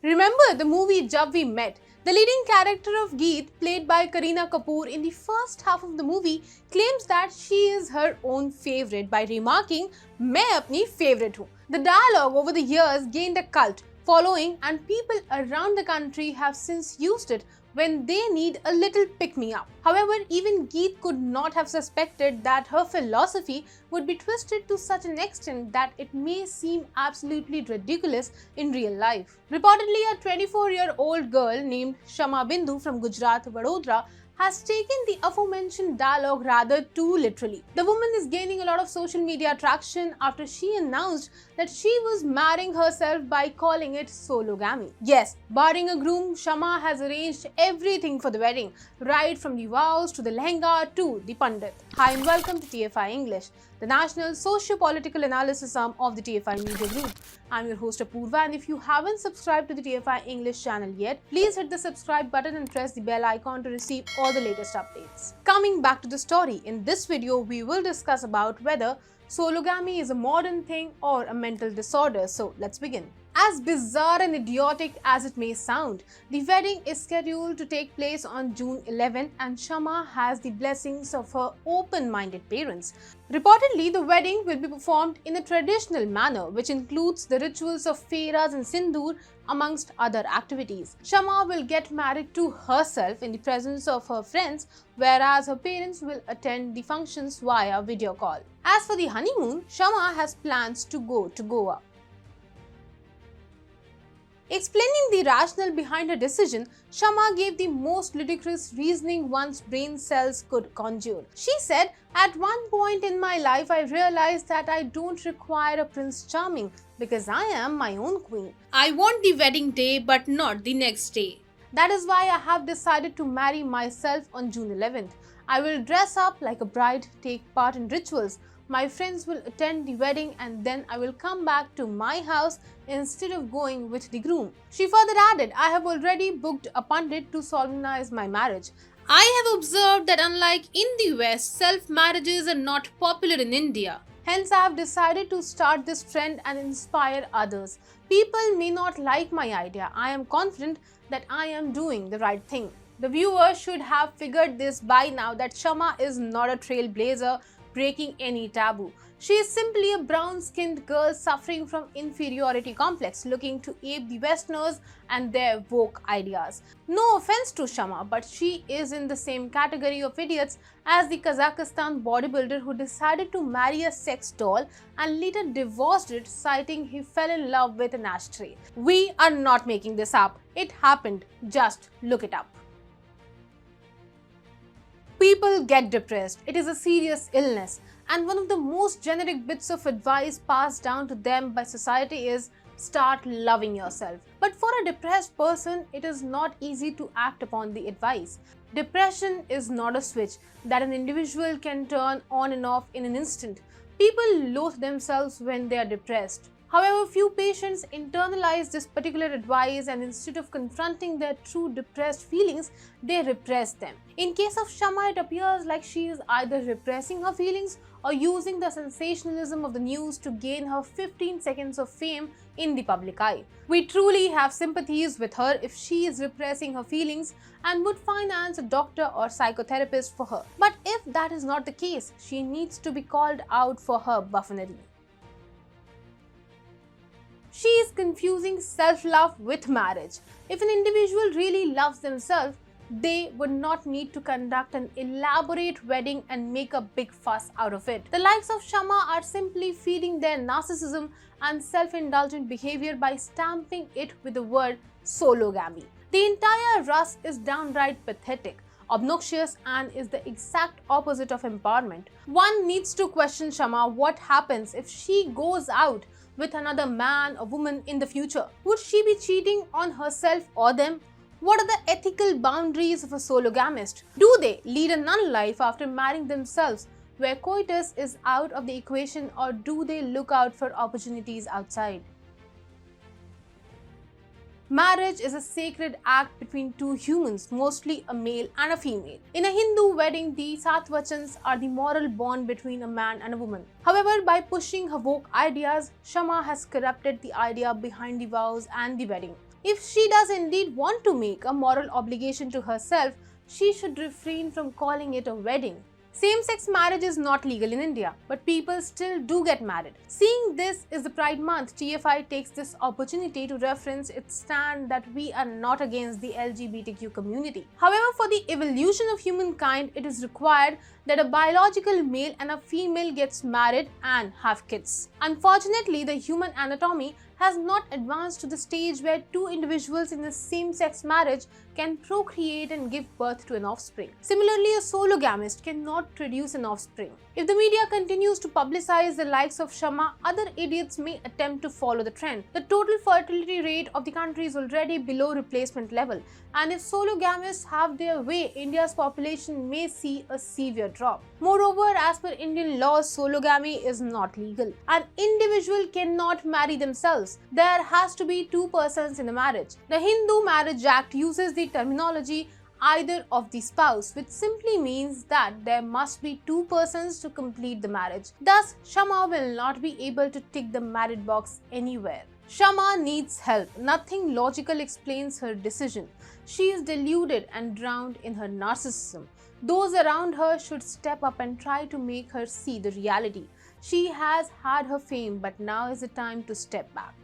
Remember the movie Jab We Met? The leading character of Geet, played by Kareena Kapoor in the first half of the movie, claims that she is her own favorite by remarking, "मैं अपनी favorite हूँ." The dialogue over the years gained a cult following, and people around the country have since used it when they need a little pick-me-up. However, even Geet could not have suspected that her philosophy would be twisted to such an extent that it may seem absolutely ridiculous in real life. Reportedly, a 24-year-old girl named Shama Bindu from Gujarat, Vadodara, has taken the aforementioned dialogue rather too literally. The woman is gaining a lot of social media traction after she announced that she was marrying herself by calling it Sologamy. Yes, barring a groom, Shama has arranged everything for the wedding, right from the vows to the lehenga to the pandit. Hi and welcome to TFI English, the national socio-political analysis arm of the TFI Media Group. I'm your host Apurva, and if you haven't subscribed to the TFI English channel yet, please hit the subscribe button and press the bell icon to receive all the latest updates. Coming back to the story, in this video we will discuss about whether sologamy is a modern thing or a mental disorder. So let's begin. As bizarre and idiotic as it may sound, the wedding is scheduled to take place on June 11 and Shama has the blessings of her open-minded parents. Reportedly, the wedding will be performed in a traditional manner, which includes the rituals of feras and sindoor amongst other activities. Shama will get married to herself in the presence of her friends, whereas her parents will attend the functions via video call. As for the honeymoon, Shama has plans to go to Goa. Explaining the rationale behind her decision, Shama gave the most ludicrous reasoning one's brain cells could conjure. She said, "At one point in my life, I realized that I don't require a Prince Charming because I am my own queen. I want the wedding day but not the next day. That is why I have decided to marry myself on June 11th. I will dress up like a bride, take part in rituals. My friends will attend the wedding and then I will come back to my house instead of going with the groom." She further added, "I have already booked a pandit to solemnize my marriage. I have observed that unlike in the West, self-marriages are not popular in India. Hence, I have decided to start this trend and inspire others. People may not like my idea. I am confident that I am doing the right thing." The viewer should have figured this by now that Shama is not a trailblazer breaking any taboo. She is simply a brown-skinned girl suffering from inferiority complex, looking to ape the Westerners and their woke ideas. No offense to Shama, but she is in the same category of idiots as the Kazakhstan bodybuilder who decided to marry a sex doll and later divorced it, citing he fell in love with an ashtray. We are not making this up. It happened. Just look it up. People get depressed. It is a serious illness, and one of the most generic bits of advice passed down to them by society is start loving yourself. But for a depressed person, it is not easy to act upon the advice. Depression is not a switch that an individual can turn on and off in an instant. People loathe themselves when they are depressed. However, few patients internalize this particular advice, and instead of confronting their true depressed feelings, they repress them. In case of Shama, it appears like she is either repressing her feelings or using the sensationalism of the news to gain her 15 seconds of fame in the public eye. We truly have sympathies with her if she is repressing her feelings and would finance a doctor or psychotherapist for her. But if that is not the case, she needs to be called out for her buffoonery. She is confusing self-love with marriage. If an individual really loves themselves, they would not need to conduct an elaborate wedding and make a big fuss out of it. The likes of Shama are simply feeding their narcissism and self-indulgent behavior by stamping it with the word sologamy. The entire rush is downright pathetic, obnoxious, and is the exact opposite of empowerment. One needs to question Shama what happens if she goes out with another man or woman in the future. Would she be cheating on herself or them? What are the ethical boundaries of a sologamist? Do they lead a nun life after marrying themselves, where coitus is out of the equation, or do they look out for opportunities outside? Marriage is a sacred act between two humans, mostly a male and a female. In a Hindu wedding, the Satvachans are the moral bond between a man and a woman. However, by pushing her woke ideas, Shama has corrupted the idea behind the vows and the wedding. If she does indeed want to make a moral obligation to herself, she should refrain from calling it a wedding. Same-sex marriage is not legal in India, but people still do get married. Seeing this is the Pride Month, TFI takes this opportunity to reference its stand that we are not against the LGBTQ community. However, for the evolution of humankind, it is required that a biological male and a female gets married and have kids. Unfortunately, the human anatomy has not advanced to the stage where two individuals in a same-sex marriage can procreate and give birth to an offspring. Similarly, a sologamist cannot produce an offspring. If the media continues to publicize the likes of Shama, other idiots may attempt to follow the trend. The total fertility rate of the country is already below replacement level, and if sologamists have their way, India's population may see a severe drop. Moreover, as per Indian laws, sologamy is not legal. An individual cannot marry themselves. There has to be two persons in a marriage. The Hindu Marriage Act uses the terminology either of the spouse, which simply means that there must be two persons to complete the marriage. Thus, Shama will not be able to tick the married box anywhere. Shama needs help. Nothing logical explains her decision. She is deluded and drowned in her narcissism. Those around her should step up and try to make her see the reality. She has had her fame, but now is the time to step back.